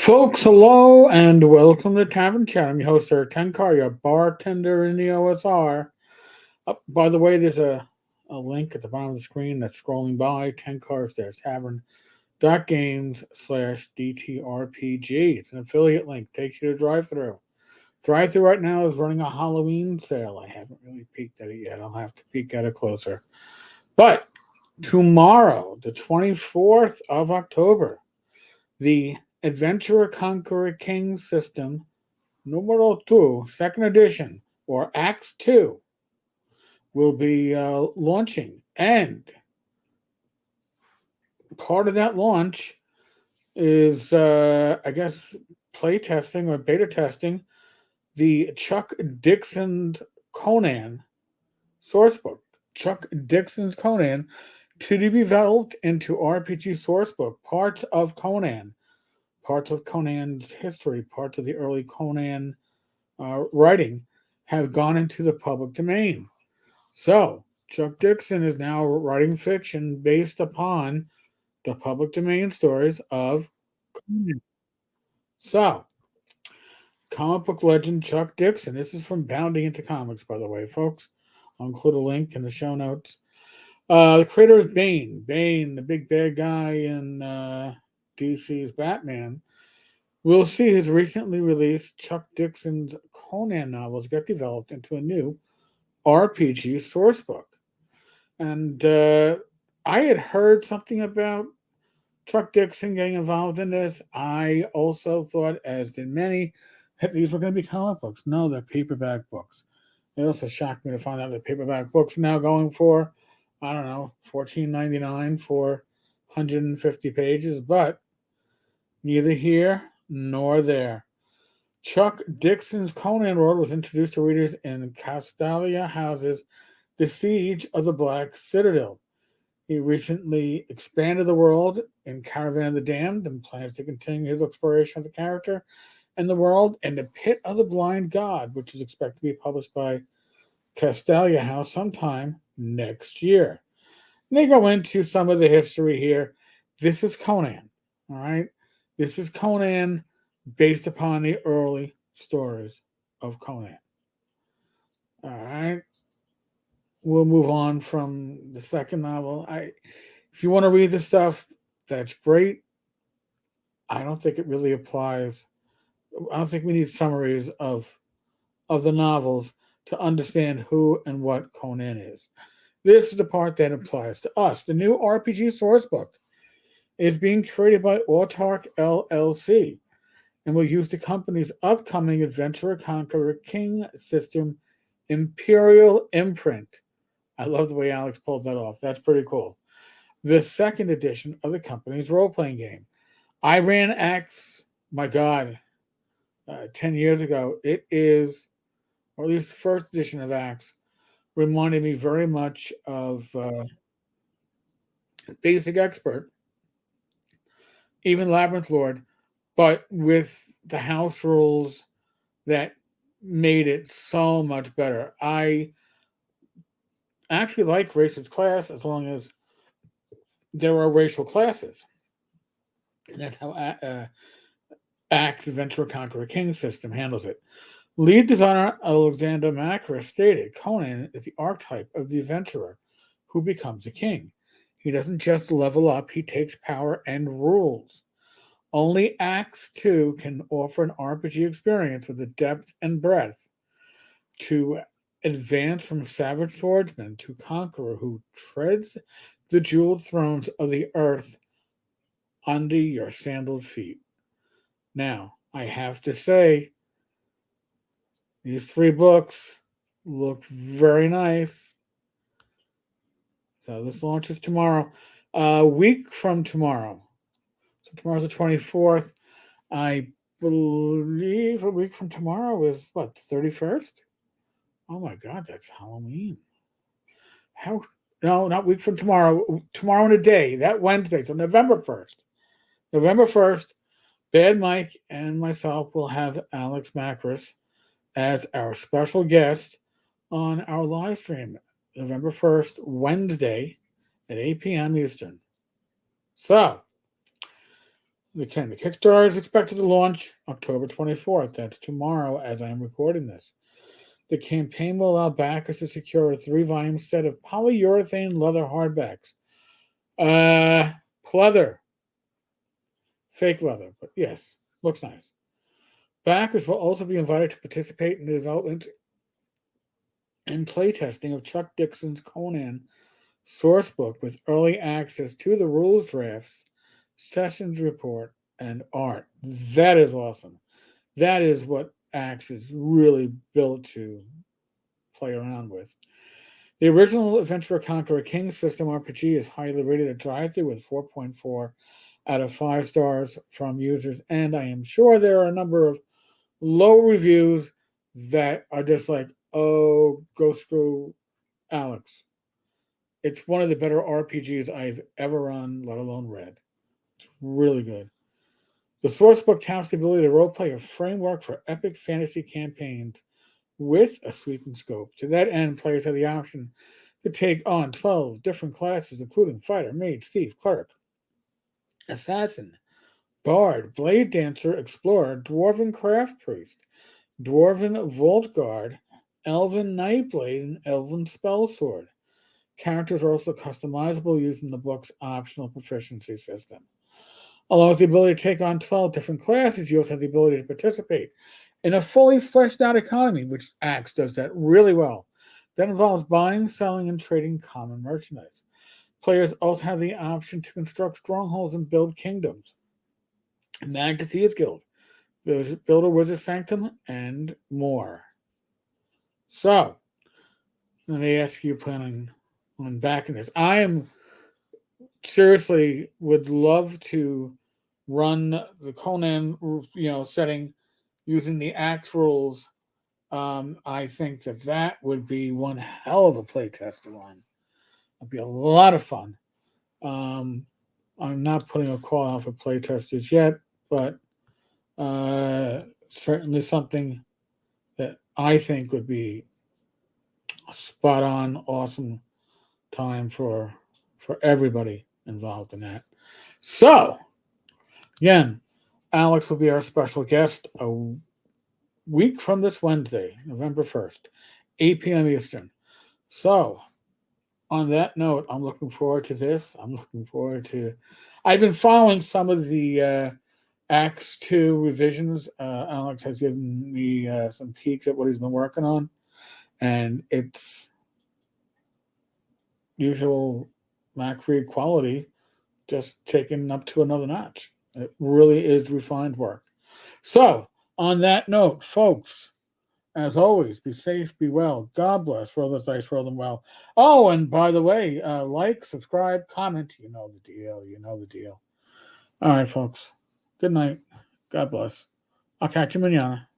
Folks, hello and welcome to Tavern Chat. I'm your host, Sir Tenkar, your bartender in the OSR. By the way, there's a link at the bottom of the screen that's scrolling by. Tenkar there's tavern.games/DTRPG. It's an affiliate link. Takes you to drive through. Drive through right now is running a Halloween sale. I haven't really peeked at it yet. I'll have to peek at it closer. But tomorrow, the 24th of October, the Adventurer Conqueror King system numero 2, second edition, or ACKS 2, will be launching. And part of that launch is, I guess, play testing or beta testing the Chuck Dixon's Conan sourcebook. Chuck Dixon's Conan to be developed into RPG sourcebook. Parts of Conan's history, parts of the early Conan writing have gone into the public domain. So, Chuck Dixon is now writing fiction based upon the public domain stories of Conan. So, comic book legend Chuck Dixon. This is from Bounding into Comics, by the way, folks. I'll include a link in the show notes. The creator is Bane. Bane, the big bad guy in DC's Batman. We'll see his recently released Chuck Dixon's Conan novels get developed into a new RPG sourcebook. And I had heard something about Chuck Dixon getting involved in this. I also thought, as did many, that these were going to be comic books. No, they're paperback books. It also shocked me to find out that paperback books are now going for, I don't know, $14.99 for 150 pages, but neither here nor there. Chuck Dixon's Conan World was introduced to readers in Castalia House's The Siege of the Black Citadel. He recently expanded the world in Caravan of the Damned and plans to continue his exploration of the character and the world in The Pit of the Blind God, which is expected to be published by Castalia House sometime next year. And they go into some of the history here. This is Conan, all right? This is Conan based upon the early stories of Conan. All right. We'll move on from the second novel. If you want to read the stuff, that's great. I don't think it really applies. I don't think we need summaries of the novels to understand who and what Conan is. This is the part that applies to us. The new RPG sourcebook is being created by Autark LLC and will use the company's upcoming Adventurer Conqueror King system Imperial Imprint. I love the way Alex pulled that off. That's pretty cool. The second edition of the company's role playing game. I ran ACKS, my God, 10 years ago. It is, or at least the first edition of ACKS, reminded me very much of Basic Expert, even Labyrinth Lord, but with the house rules that made it so much better. I actually like racist class as long as there are racial classes. And that's how ACKS Adventure Conqueror King system handles it. Lead designer Alexander Macris stated Conan is the archetype of the adventurer who becomes a king. He doesn't just level up, he takes power and rules. Only ACKS 2 can offer an RPG experience with the depth and breadth to advance from savage swordsman to conqueror who treads the jeweled thrones of the earth under your sandaled feet. Now, I have to say, these three books look very nice. So this launches tomorrow. A week from tomorrow. So tomorrow's the 24th. I believe a week from tomorrow is what, the 31st? Oh my God, that's Halloween. How? No, not week from tomorrow. Tomorrow in a day, that Wednesday, so November 1st. November 1st, Bad Mike and myself will have Alex Macris as our special guest on our live stream, November 1st, Wednesday at 8 p.m. Eastern. So, The Kickstarter is expected to launch October 24th. That's tomorrow as I am recording this. The campaign will allow backers to secure a 3-volume set of polyurethane leather hardbacks. Pleather. Fake leather, but yes, looks nice. Backers will also be invited to participate in the development and playtesting of Chuck Dixon's Conan sourcebook with early access to the rules drafts, sessions report, and art. That is awesome. That is what ACKS is really built to play around with. The original Adventurer Conqueror King system RPG is highly rated at drive-thru with 4.4 out of 5 stars from users, and I am sure there are a number of low reviews that are just like, oh, go screw Alex. It's one of the better RPGs I've ever run, let alone read. It's really good. The sourcebook touts the ability to roleplay a framework for epic fantasy campaigns with a sweeping scope. To that end, players have the option to take on 12 different classes, including fighter, mage, thief, cleric, assassin, bard, blade dancer, explorer, dwarven craft priest, dwarven vault guard, elven nightblade, and elven spellsword. Characters are also customizable using the book's optional proficiency system. Along with the ability to take on 12 different classes, you also have the ability to participate in a fully fleshed out economy, which ACKS does that really well. That involves buying, selling, and trading common merchandise. Players also have the option to construct strongholds and build kingdoms. Manage the Thieves Guild, build a Wizard Sanctum, and more. So, let me ask you, planning on backing this? I am seriously would love to run the Conan, setting using the ACKS rules. I think that would be one hell of a playtest to run. It'd be a lot of fun. I'm not putting a call out for playtesters yet, but certainly something that I think would be a spot on, awesome time for everybody involved in that. So, again, Alex will be our special guest a week from this Wednesday, November 1st, 8 p.m. Eastern. So, on that note, I'm looking forward to this. I'm looking forward to. I've been following some of the Acts 2 revisions. Alex has given me some peeks at what he's been working on, and it's usual Mac Read quality, just taken up to another notch. It really is refined work. So, on that note, folks, as always, be safe, be well. God bless. Roll those dice, roll them well. Oh, and by the way, like, subscribe, comment. You know the deal. You know the deal. All right, folks. Good night. God bless. I'll catch you manana.